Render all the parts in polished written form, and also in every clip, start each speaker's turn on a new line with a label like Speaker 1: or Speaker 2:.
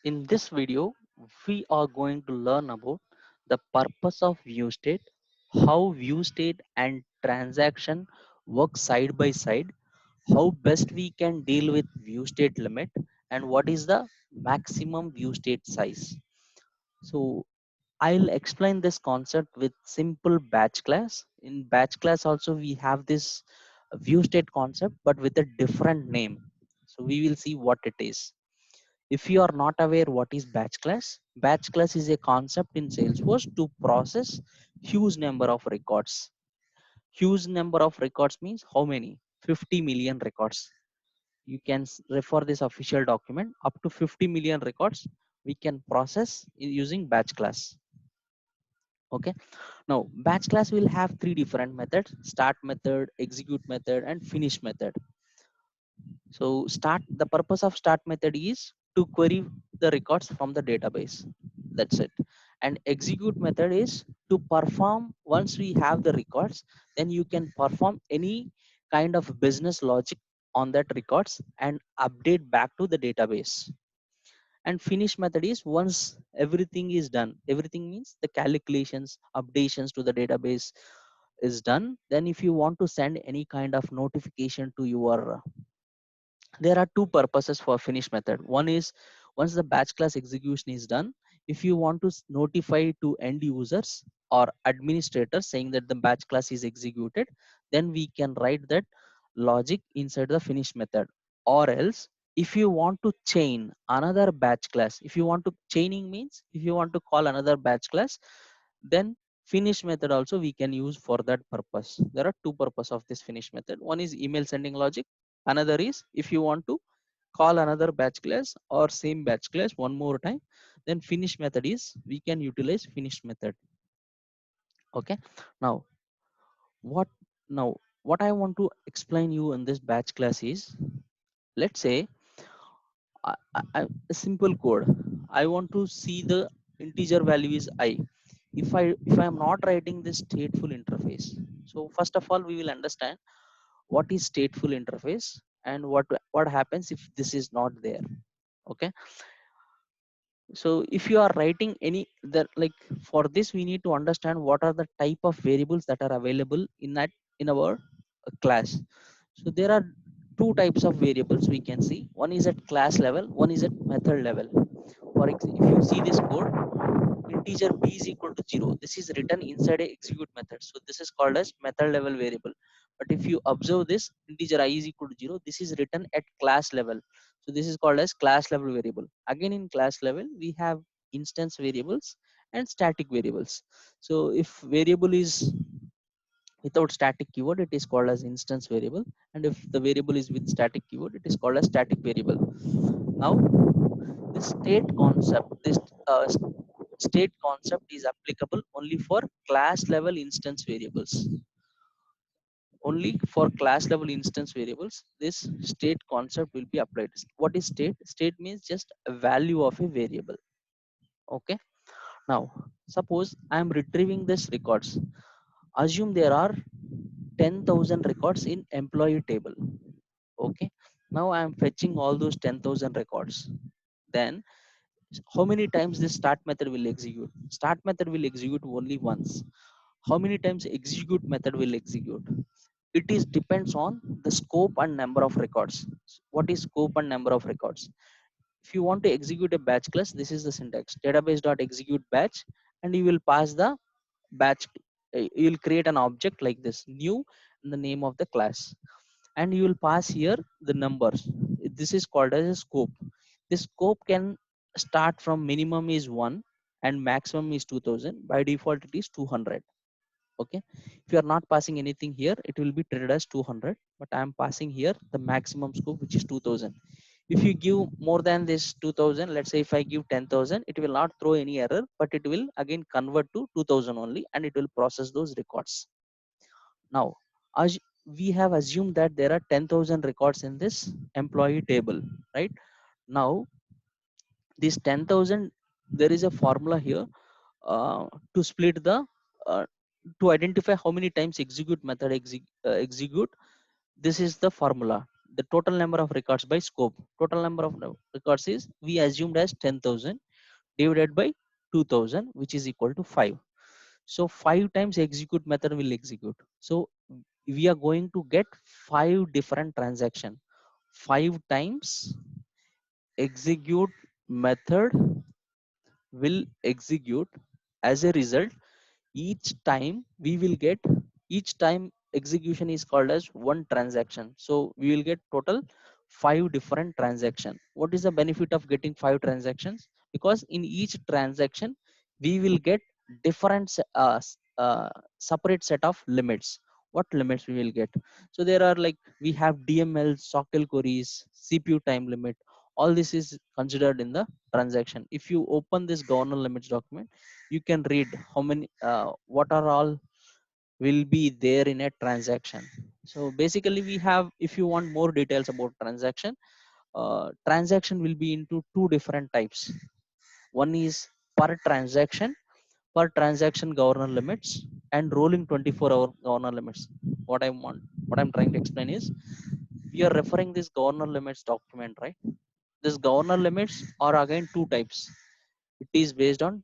Speaker 1: In this video, we are going to learn about the purpose of view state, how view state and transaction work side by side, how best we can deal with view state limit, and what is the maximum view state size. So I'll explain this concept with simple batch class. In batch class also we have this view state concept but with a different name. So we will see what it is. If you are not aware what is batch class is a concept in Salesforce to process huge number of records. Huge number of records means how many? 50 million records. You can refer this official document. Up to 50 million records we can process using batch class. Okay. Now batch class will have three different methods: start method, execute method, and finish method. So the purpose of start method is to query the records from the database. That's it. And execute method is to perform once we have the records, then you can perform any kind of business logic on that records and update back to the database. And finish method is once everything is done. Everything means the calculations, updations to the database is done. Then if you want to send any kind of notification to your there are two purposes for finish method. One is once the batch class execution is done, if you want to notify to end users or administrators saying that the batch class is executed, then we can write that logic inside the finish method. Or else if you want to chain another batch class, if you want to chaining means if you want to call another batch class, then finish method also we can use for that purpose. There are two purpose of this finish method. One is email sending logic, another is if you want to call another batch class or same batch class one more time, then finish method is we can utilize finish method. Okay. now what now what I want to explain you in this batch class is, let's say a simple code. I want to see the integer value is I. If I am not writing this stateful interface, so first of all we will understand what is stateful interface and what happens if this is not there. Okay. So if you are writing any the like for this we need to understand what are the type of variables that are available in that in our class. So there are two types of variables we can see. One is at class level, one is at method level. For example, if you see this code, integer b is equal to 0, this is written inside a execute method, so this is called as method level variable. But if you observe this integer I is equal to 0, this is written at class level, so this is called as class level variable. Again in class level we have instance variables and static variables. So if variable is without static keyword it is called as instance variable, and if the variable is with static keyword it is called as static variable. Now this uh, state concept is applicable only for class level instance variables. Only for class level instance variables this state concept will be applied. What is state means just a value of a variable. Okay. Now suppose I am retrieving this records. Assume there are 10,000 records in employee table. Okay. Now I am fetching all those 10,000 records. Then how many times this start method will execute? Start method will execute only once. How many times execute method will execute? It is depends on the scope and number of records. What is scope and number of records? If you want to execute a batch class, this is the syntax: database dot execute batch, and you will pass the batch. You will create an object like this, new, in the name of the class, and you will pass here the numbers. This is called as a scope. This scope can start from minimum is 1 and maximum is 2000. By default it is 200. Okay. If you are not passing anything here it will be treated as 200, but I am passing here the maximum scope which is 2000. If you give more than this 2000, let's say if I give 10,000, it will not throw any error, but it will again convert to 2000 only, and it will process those records. Now as we have assumed that there are 10,000 records in this employee table, right? Now this 10,000, there is a formula here to split the uh, to identify how many times execute method execute. This is the formula. the total number of records by scope. Total number of records is we assumed as 10,000 divided by 2000, which is equal to 5. So 5 times execute method will execute. So we are going to get 5 different transaction. 5 times execute method will execute. As a result, each time we will get, each time execution is called as one transaction, so we will get total 5 different transaction. What is the benefit of getting 5 transactions? Because in each transaction we will get different separate set of limits. What limits we will get? So there are like, we have DML, SOQL queries, CPU time limit. All this is considered in the transaction. If you open this governor limits document, you can read how many what are all will be there in a transaction. So basically we have, if you want more details about transaction, transaction will be into two different types. One is per transaction governor limits and rolling 24-hour governor limits. What I'm trying to explain is, we are referring this governor limits document, right? This governor limits are again two types. It is based on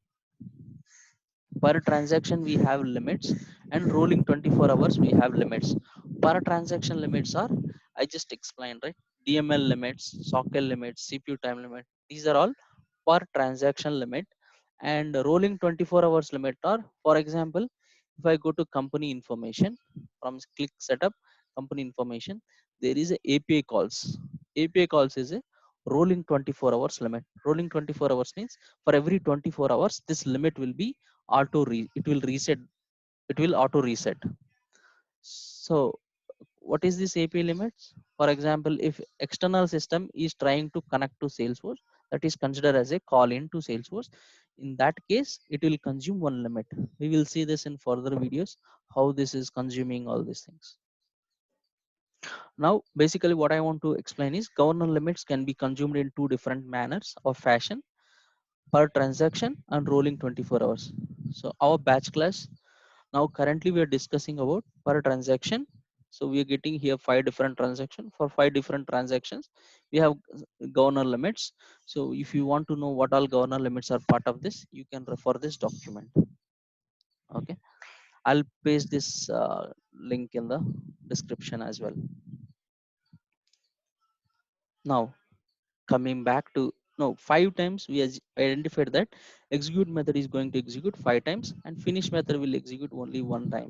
Speaker 1: per transaction we have limits, and rolling 24 hours we have limits. Per transaction limits are, I just explained, right? DML limits, SOQL limits, CPU time limit, these are all per transaction limit. And rolling 24 hours limit are, for example, if I go to company information, from click setup company information, there is a API calls. API calls is a rolling 24 hours limit. Rolling 24 hours means for every 24 hours this limit will be it will reset, it will auto reset. So what is this API limits? For example, if external system is trying to connect to Salesforce, that is considered as a call in to Salesforce. In that case it will consume one limit. We will see this in further videos, how this is consuming all these things. Now basically what I want to explain is, governor limits can be consumed in two different manners or fashion: per transaction and rolling 24 hours. So our batch class, now currently we are discussing about per transaction. So we are getting here 5 different transactions. For 5 different transactions we have governor limits. So if you want to know what all governor limits are part of this, you can refer this document. Okay, I'll paste this link in the description as well. Now coming back to, no, 5 times we identified that execute method is going to execute 5 times and finish method will execute only one time.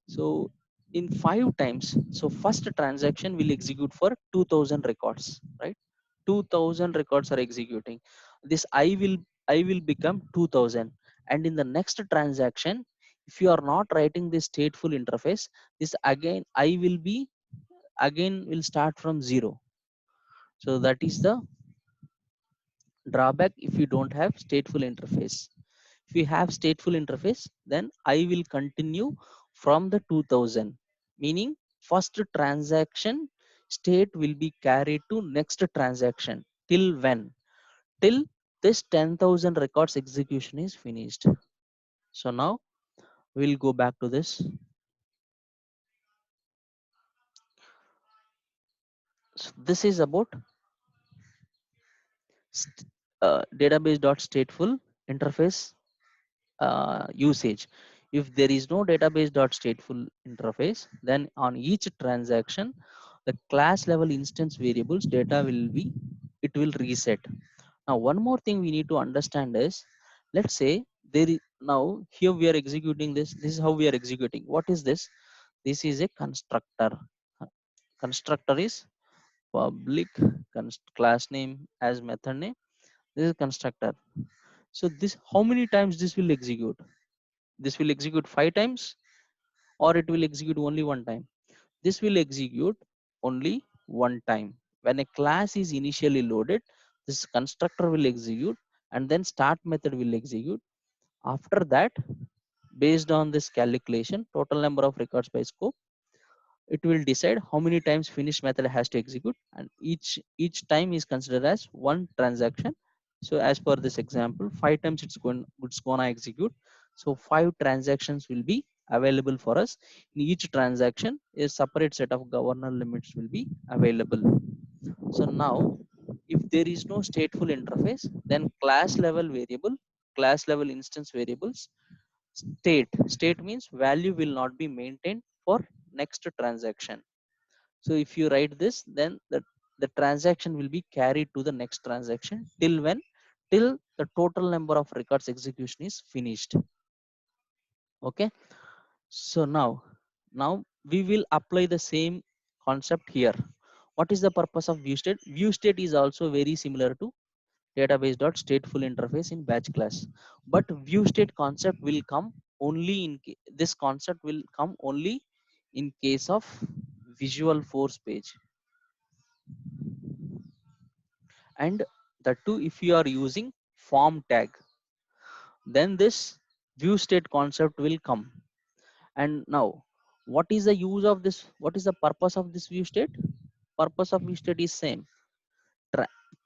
Speaker 1: So in 5 times, so first transaction will execute for 2000 records, right? 2000 records are executing. This I will become 2000. And in the next transaction, if you are not writing this stateful interface, this again I will be, again will start from zero. So that is the drawback if you don't have stateful interface. If we have stateful interface, then I will continue from the 2000, meaning first transaction state will be carried to next transaction. Till when? Till this 10,000 records execution is finished. So now we'll go back to this. So this is about database.stateful interface usage. If there is no database.stateful interface, then on each transaction, the class level instance variables data will be, it will reset. Now, one more thing we need to understand is, let's say there is, now here we are executing this. This is how we are executing. What is this? This is a constructor. Constructor is public class name as method name. This is constructor. So this, how many times this will execute? This will execute 5 times, or it will execute only one time? This will execute only one time. When a class is initially loaded, this constructor will execute, and then start method will execute. After that, based on this calculation, total number of records by scope, it will decide how many times finish method has to execute, and each time is considered as one transaction. So as per this example, 5 times it's going to execute. So 5 transactions will be available for us. In each transaction, a separate set of governor limits will be available. So now, if there is no stateful interface, then class level instance variables, state means value will not be maintained for next transaction. So if you write this, then the transaction will be carried to the next transaction till when? Till the total number of records execution is finished. Okay. So now we will apply the same concept here. What is the purpose of view state? View state is also very similar to database.stateful interface in batch class, but view state concept will come only this concept will come only in case of visual force page, and the two if you are using form tag, then this view state concept will come. And now, what is the use of this? What is the purpose of this view state? Purpose of view state is same.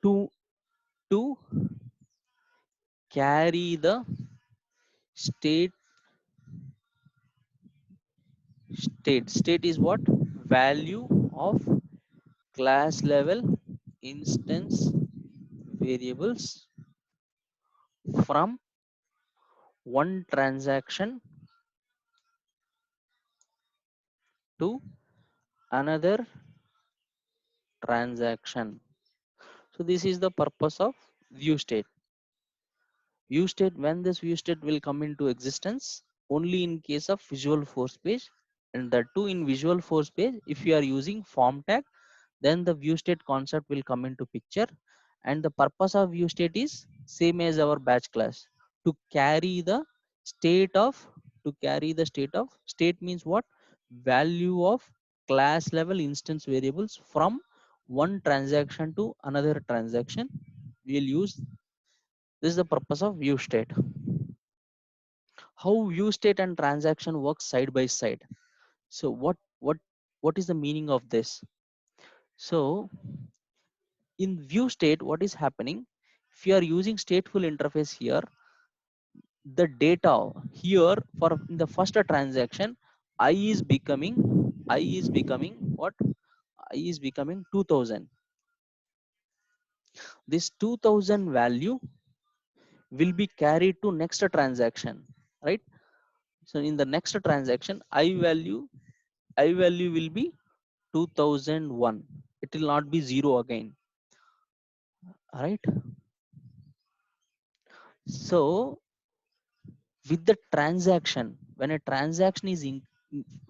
Speaker 1: To to carry the state. State is what? Value of class level instance variables from one transaction to another transaction. So this is the purpose of view state. View state, when this view state will come into existence only in case of visual force page, and that too in visual force page if you are using form tag, then the view state concept will come into picture. And the purpose of view state is same as our batch class, to carry the state of state means what? Value of class level instance variables from one transaction to another transaction. We'll use this is the purpose of view state. How view state and transaction work side by side? So what is the meaning of this? So in view state, what is happening? If you are using stateful interface here, the data here for the first transaction, I is becoming what? I is becoming 2000. This 2000 value will be carried to next transaction, right? So in the next transaction, I value will be 2001. It will not be zero again, right? So with the transaction, when a transaction is in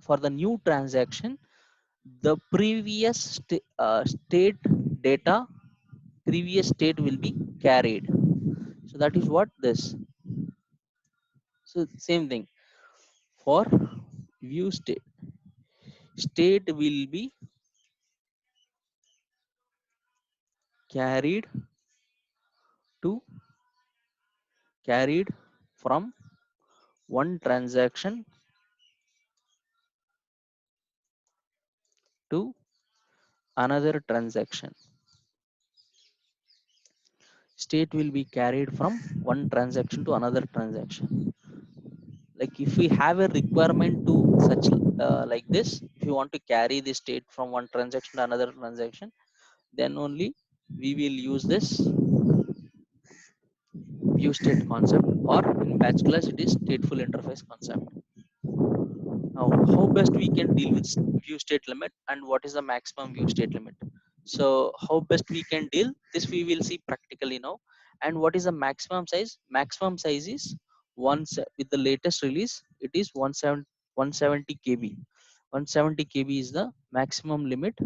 Speaker 1: for the new transaction, the state data, previous state will be carried. So that is what this. So same thing for view state will be carried to carried from one transaction to another transaction. State will be carried from one transaction to another transaction. Like if we have a requirement to such like this, if you want to carry the state from one transaction to another transaction, then only we will use this view state concept, or in batch class it is stateful interface concept. Now how best we can deal with view state limit, and what is the maximum view state limit? So how best we can deal this, we will see practically now. And what is the maximum size? Maximum size is with the latest release it is 170 kb. 170 kb is the maximum limit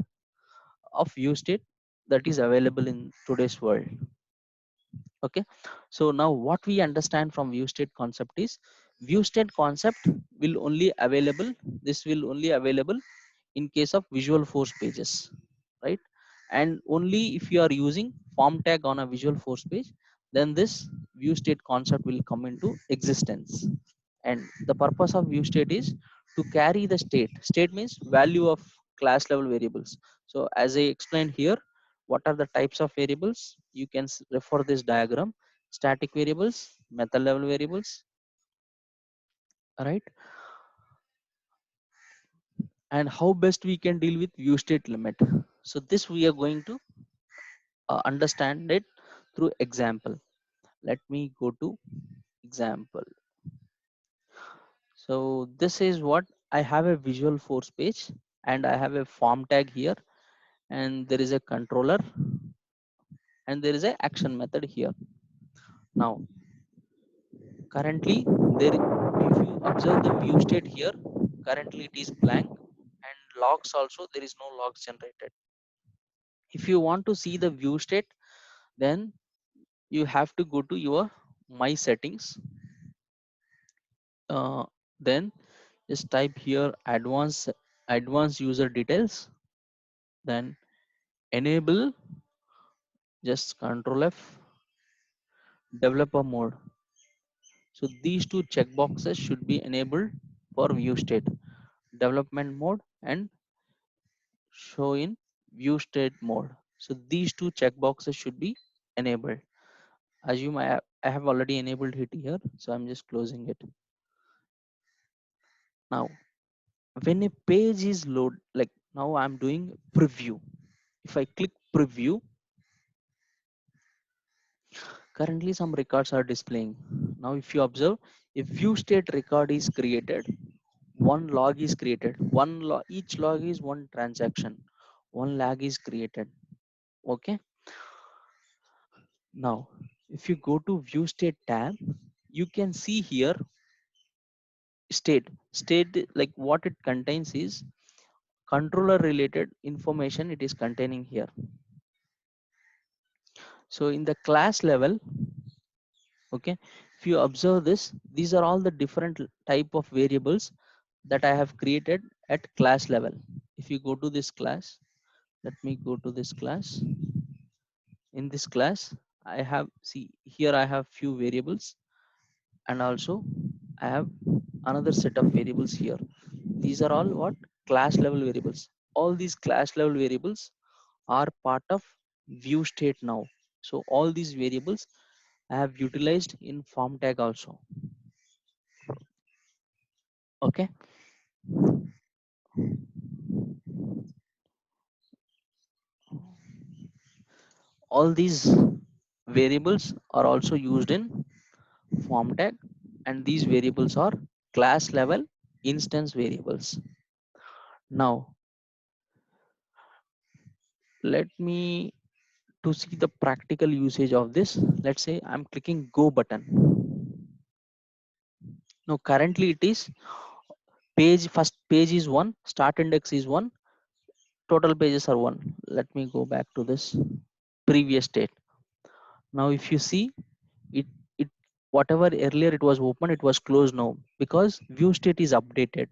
Speaker 1: of view state that is available in today's world. Okay. So now what we understand from view state concept is, view state concept will only available, this will only available in case of visual force pages, right? And only if you are using form tag on a visual force page, then this view state concept will come into existence. And the purpose of view state is to carry the state means value of class level variables. So as I explained here, what are the types of variables? You can refer this diagram: static variables, method level variables, right? and how best we can deal with view state limit. So this we are going to understand it through example. Let me go to example. So this is what I have: a visual force page and I have a form tag here, and there is a controller and there is a action method here. Now currently there, if you observe the view state here, currently it is blank, and logs also there is no logs generated. If you want to see the view state, then you have to go to your my settings, uh, then just type here advanced user details, then enable, just control F, developer mode. So these two checkboxes should be enabled for view state: development mode and show in view state mode. So these two checkboxes should be enabled. Assume I have already enabled it here, so I'm just closing it. Now when a page is load, like now I'm doing preview. If I click preview, currently some records are displaying. Now if you observe, if view state record is created, one log is created, each log is one transaction, one lag is created. Okay. Now if you go to view state tab, you can see here state, like what it contains is controller related information it is containing here. So in the class level, okay, if you observe this, these are all the different type of variables that I have created at class level. If you go to this class, let me go to this class. In this class I have, see here I have few variables, and also I have another set of variables here. These are all what? Class level variables. All these class level variables are part of view state now. So all these variables I have utilized in form tag also. Okay. All these variables are also used in form tag, and these variables are class level instance variables. Now let me to see the practical usage of this. Let's say I'm clicking go button. Now currently it is page, first page is 1, start index is 1, total pages are 1. Let me go back to this previous state. Now if you see it, it whatever earlier it was open, it was closed now because view state is updated,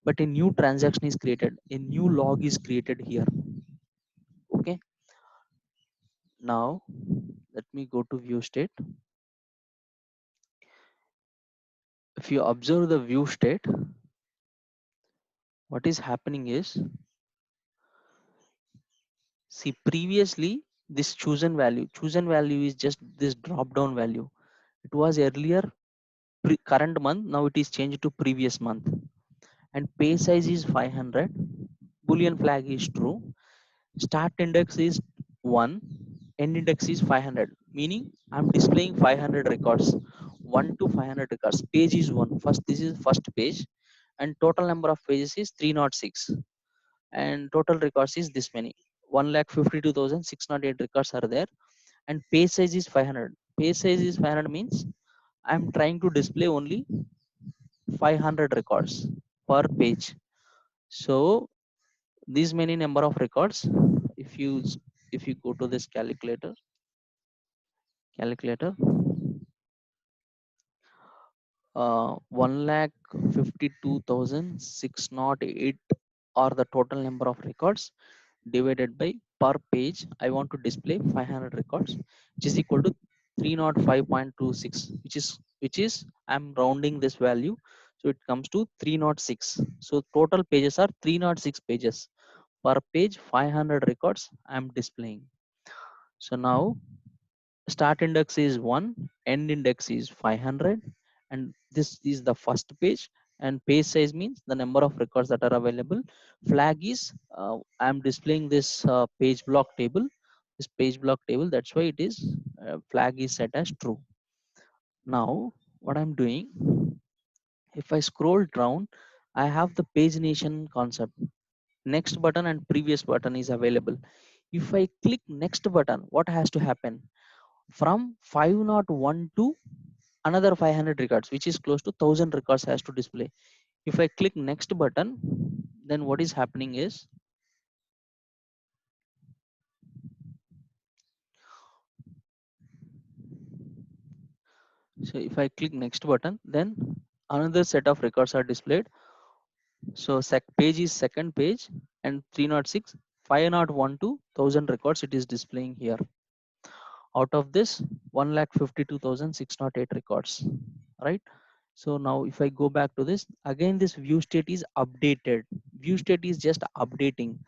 Speaker 1: but a new transaction is created, a new log is created here. Okay. Now let me go to view state. If you observe the view state, what is happening is, see previously this chosen value is just this drop down value. It was earlier current month, now it is changed to previous month, and page size is 500, boolean flag is true, start index is 1, end index is 500, meaning I'm displaying 500 records, 1 to 500 records. Page is 1, first this is first page, and total number of pages is 306, and total records is this many, 1,52,608 records are there, and page size is 500. Page size is 500 means I'm trying to display only 500 records per page. So these many number of records, if you if you go to this calculator, 1,52,608 are the total number of records, divided by per page I want to display 500 records, which is equal to 305.26, which is I'm rounding this value, so it comes to 306. So total pages are 306 pages. Per page 500 records I'm displaying. So now start index is 1, end index is 500, and this is the first page, and page size means the number of records that are available. Flag is I'm displaying this page block table, this page block table, that's why it is flag is set as true. Now what I'm doing, if I scroll down, I have the pagination concept. Next button and previous button is available. If I click next button, what has to happen? From 501 to another 500 records, which is close to 1000 records has to display. If I click next button, then what is happening is, so if I click next button, then another set of records are displayed. So page is second page, and 306, 501 to 1000 records it is displaying here. Out of this 1,52,608 records, right? So now if I go back to this again, this view state is updated. View state is just updating.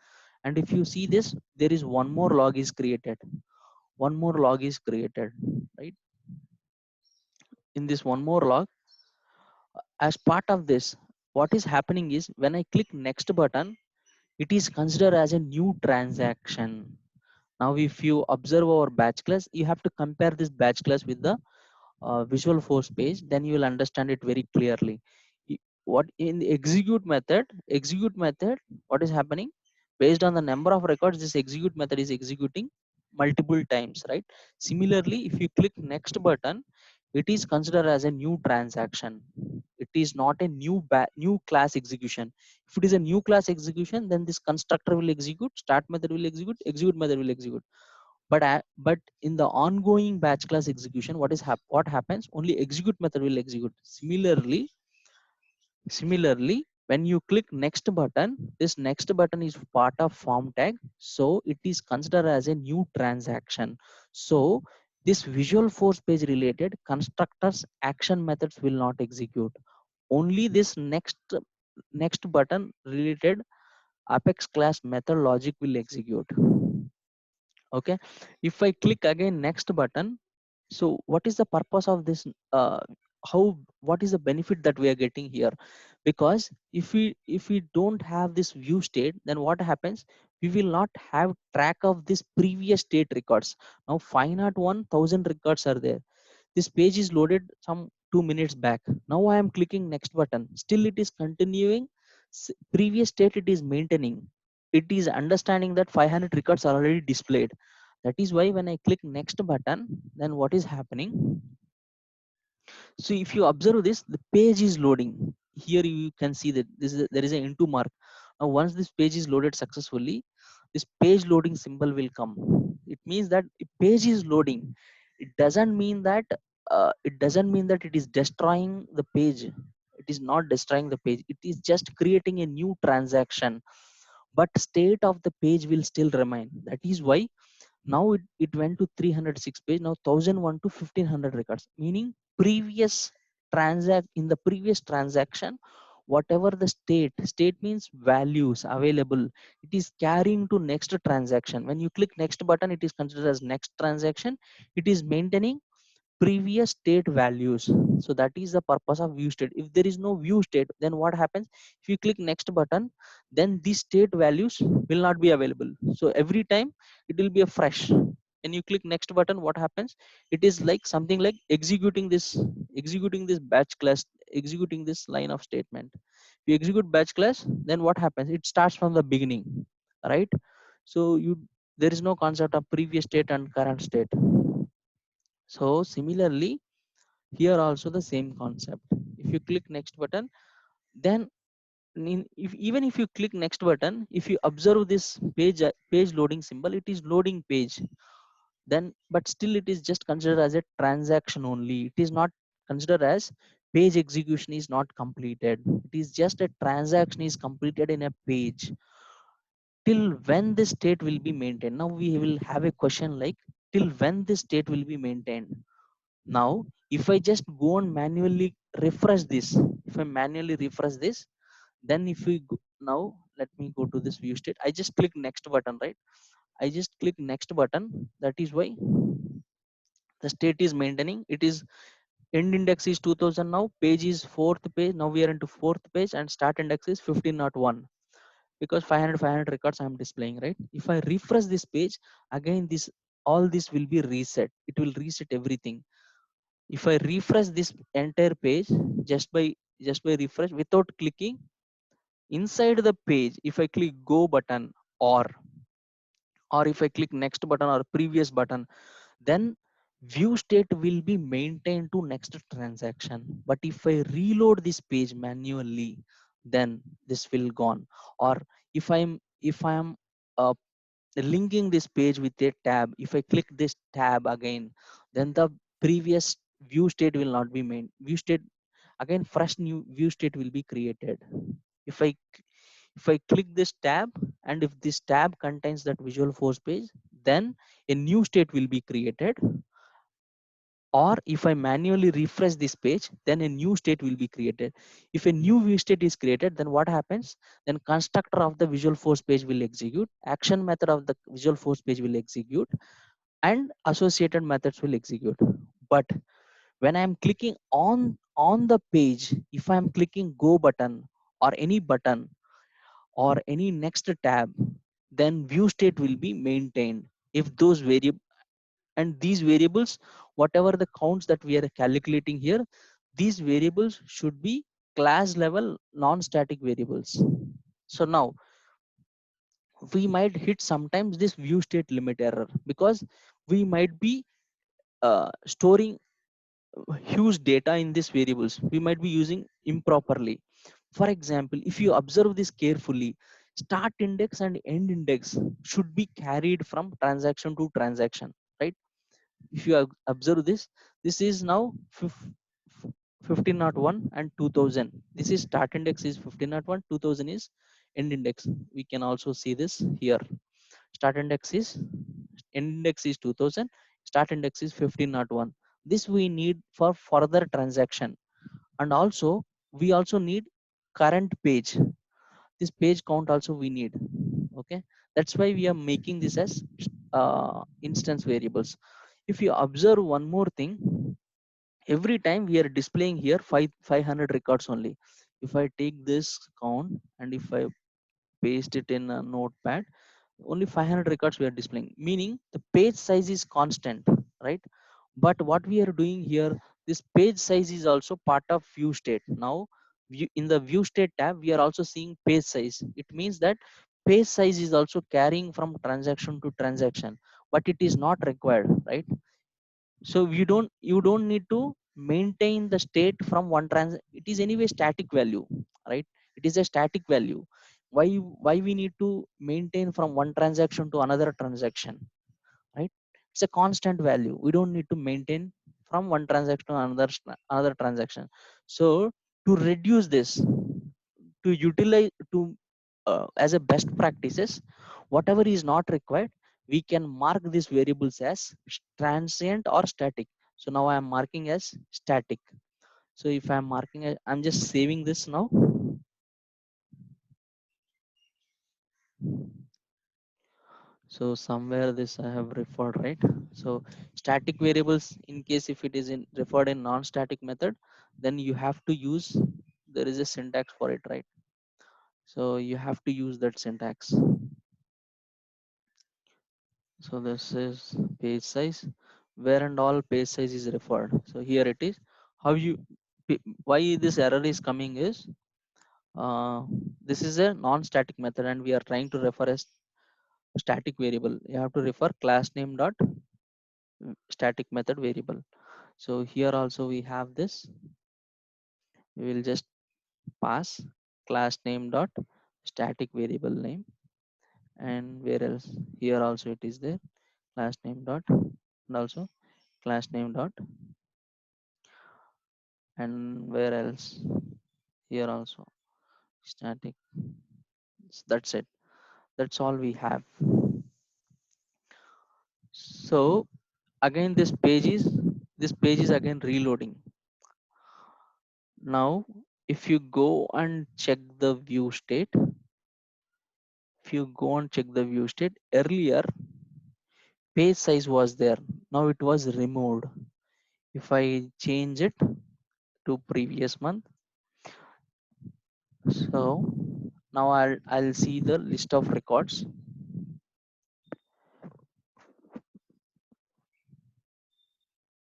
Speaker 1: And if you see this, there is one more log is created. One more log is created, right? In this one more log, as part of this, what is happening is when I click next button, it is considered as a new transaction. Now, if you observe our batch class, you have to compare this batch class with the Visual Force page, then you will understand it very clearly. What in the execute method, what is happening? Based on the number of records, this execute method is executing multiple times, right? Similarly, if you click next button, it is considered as a new transaction. It is not a new class execution. If it is a new class execution, then this constructor will execute, start method will execute method will execute. But in the ongoing batch class execution, what happens? Only execute method will execute. Similarly, when you click next button, this next button is part of form tag, so it is considered as a new transaction. So this Visual Force page related constructors action methods will not execute. Only this next button related Apex class method logic will execute. Okay, if I click again next button, so what is the purpose of this? How, what is the benefit that we are getting here? Because if we don't have this view state, then what happens? We will not have track of this previous state records. Now 501,000 records are there. This page is loaded some 2 minutes back. Now I am clicking next button, still it is continuing. Previous state it is maintaining. It is understanding that 500 records are already displayed. That is why when I click next button, then what is happening? So if you observe this, the page is loading. Here you can see that there is an into mark. Now once this page is loaded successfully, this page loading symbol will come. It means that the page is loading. It doesn't mean that it is destroying the page. It is not destroying the page, it is just creating a new transaction, but state of the page will still remain. That is why now it went to 306 page. Now 1001 to 1500 records, meaning previous transact in the previous transaction, whatever the state means values available, it is carrying to next transaction. When you click next button, it is considered as next transaction. It is maintaining previous state values. So that is the purpose of view state. If there is no view state, then what happens? If you click next button, then these state values will not be available. So every time it will be a fresh. When you click next button, what happens? It is like something like executing this batch class, executing this line of statement. If you execute batch class, then what happens? It starts from the beginning, right? So there is no concept of previous state and current state. So similarly, here also the same concept. If you click next button, then even if you click next button, if you observe this page loading symbol, it is loading page. Then, but still it is just considered as a transaction only. It is not considered as page execution is not completed. It is just a transaction is completed in a page. Till when this state will be maintained? Now we will have a question like, till when this state will be maintained? Now, if I just go and manually refresh this, if I manually refresh this, then if we go, now let me go to this view state. I just click next button, right? I just click next button. That is why the state is maintaining. It is End index is 2000. Now page is fourth page. Now we are into fourth page, and start index is 1501, because 500 records I'm displaying, right? If I refresh this page again, this all this will be reset. It will reset everything. If I refresh this entire page, just by refresh without clicking inside the page, if I click go button, or if I click next button or previous button, then view state will be maintained to next transaction. But if I reload this page manually, then this will gone. Or if I am uh, linking this page with a tab, if I click this tab again, then the previous view state will not be main view state. Again fresh new view state will be created. If i if i click this tab, and if this tab contains that visual force page, then a new state will be created. Or if I manually refresh this page, then a new state will be created. If a new view state is created, then what happens? Then constructor of the visual force page will execute, action method of the visual force page will execute, and associated methods will execute. But when I am clicking on the page, if I am clicking go button or any button or any next tab, then view state will be maintained. If those variable and these variables, whatever the counts that we are calculating here, these variables should be class level non-static variables. So now we might hit sometimes this view state limit error, because we might be storing huge data in these variables. We might be using improperly. For example, if you observe this carefully, start index and end index should be carried from transaction to transaction, right? If you observe this, this is now 1501 and 2000. This is start index is 1501, 2000 is end index. We can also see this here. Start index is End index is 2000, start index is 1501. This we need for further transaction. And also we also need current page. This page count also we need. Okay, that's why we are making this as instance variables. If you observe one more thing, every time we are displaying here 500 records only. If I take this count and if I paste it in a notepad, only 500 records we are displaying, meaning the page size is constant, right? But what we are doing here, this page size is also part of view state. Now in the view state tab, we are also seeing page size. It means that page size is also carrying from transaction to transaction, but it is not required, right? So you don't need to maintain the state from one it is anyway static value, right? It is a static value. Why we need to maintain from one transaction to another transaction, right? It's a constant value. We don't need to maintain from one transaction to another transaction. So to reduce this, to utilize to as a best practices, whatever is not required, we can mark these variables as transient or static. So now I am marking as static. So if I'm marking I'm just saving this now. So somewhere this I have referred, right? So static variables, in case if it is in referred in non-static method, then you have to use, there is a syntax for it, right? So you have to use that syntax. So this is page size, where and all page size is referred. So here it is. How you why this error is coming is, uh, this is a non-static method and we are trying to refer a static variable. You have to refer class name dot static method variable. So here also we have this. We will just pass class name dot static variable name, and where else, here also it is there, class name dot, and also class name dot, and where else, here also static. That's it. That's all we have. So again this page is again reloading. Now if you go and check the view state, if you go and check the view state, earlier page size was there, now it was removed. If I change it to previous month, so now I'll see the list of records.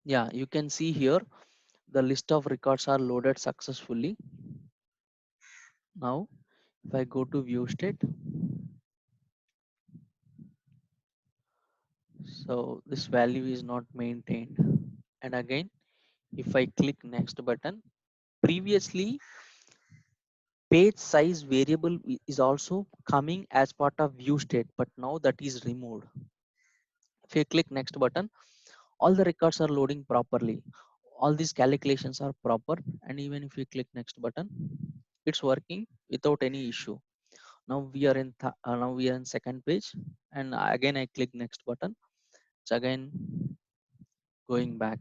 Speaker 1: Yeah, you can see here the list of records are loaded successfully. Now if I go to view state, so this value is not maintained. And again, if I click next button, previously page size variable is also coming as part of view state, but now that is removed. If you click next button, all the records are loading properly, all these calculations are proper, and even if you click next button, it's working without any issue. Now we are in now we are in second page, and again I click next button, it's again going back,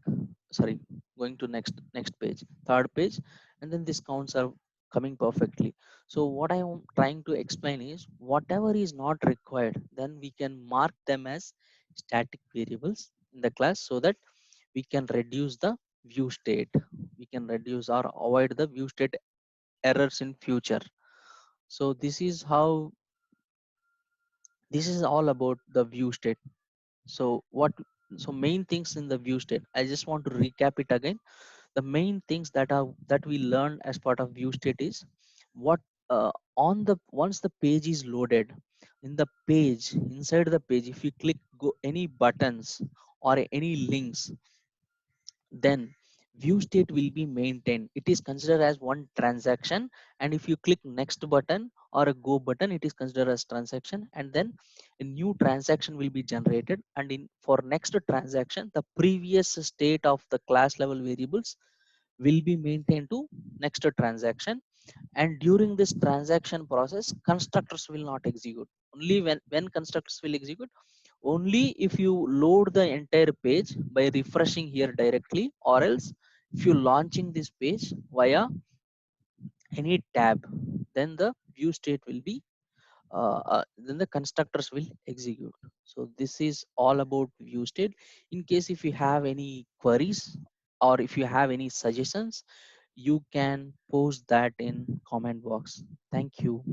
Speaker 1: sorry, going to next page, third page, and then these counts are coming perfectly. So what I am trying to explain is whatever is not required, then we can mark them as static variables in the class, so that we can reduce the view state, we can reduce or avoid the view state errors in future. So this is all about the view state. So what, so main things in the view state, I just want to recap it again. The main things that we learned as part of view state is what, on the once the page is loaded, in the page, inside the page, if you click go any buttons or any links, then view state will be maintained, it is considered as one transaction. And if you click next button or a go button, it is considered as transaction, and then a new transaction will be generated, and in for next transaction the previous state of the class level variables will be maintained to next transaction. And during this transaction process, constructors will not execute. Only when constructors will execute, only if you load the entire page by refreshing here directly, or else if you launching this page via any tab, then the view state will be then the constructors will execute. So this is all about view state. In case if you have any queries or if you have any suggestions, you can post that in comment box. Thank you.